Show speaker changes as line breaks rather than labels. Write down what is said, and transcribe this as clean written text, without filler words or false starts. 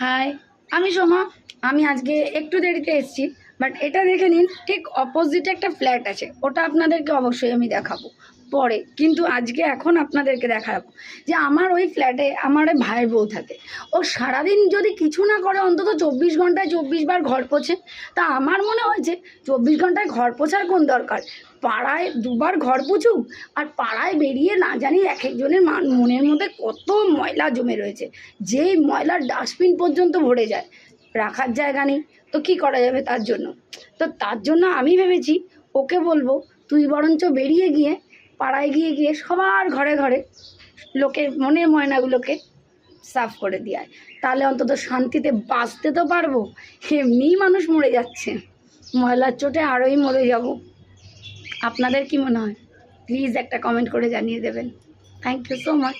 High, আমি সোমা। আমি আজকে একটু দেরিতে এসেছি, বাট এটা দেখে নিন, ঠিক অপোজিটে একটা ফ্ল্যাট আছে, ওটা আপনাদেরকে অবশ্যই আমি দেখাবো পরে। কিন্তু আজকে এখন আপনাদেরকে দেখাবো যে আমার ওই ফ্ল্যাটে আমার ভাইয়ের বউ থাকে। ও সারাদিন যদি কিছু না করে অন্তত 24 ঘন্টায় 24 বার ঘর পোছে। তা আমার মনে হয়েছে 24 ঘন্টায় ঘর পোছার কোন দরকার, পাড়ায় দুবার ঘর পুছুক। আর পাড়ায় বেরিয়ে না জানি এক একজনের মনের মধ্যে কত ময়লা জমে রয়েছে, যেই ময়লার ডাস্টবিন পর্যন্ত ভরে যায়, রাখার জায়গা নেই। তো কি করা যাবে তার জন্য? তো তার জন্য আমি ভেবেছি ওকে বলবো, তুই বরঞ্চ বেরিয়ে গিয়ে পাড়ায় গিয়ে গিয়ে সবার ঘরে ঘরে লোকের মনের ময়লাগুলোকে সাফ করে দিয়ে, তাহলে অন্তত শান্তিতে বাঁচতে তো পারবো। এমনিই মানুষ মরে যাচ্ছে, ময়লার চোটে আরোই মরে যাব। আপনাদের কি মনে হয়? প্লিজ একটা কমেন্ট করে জানিয়ে দেবেন। Thank you so much.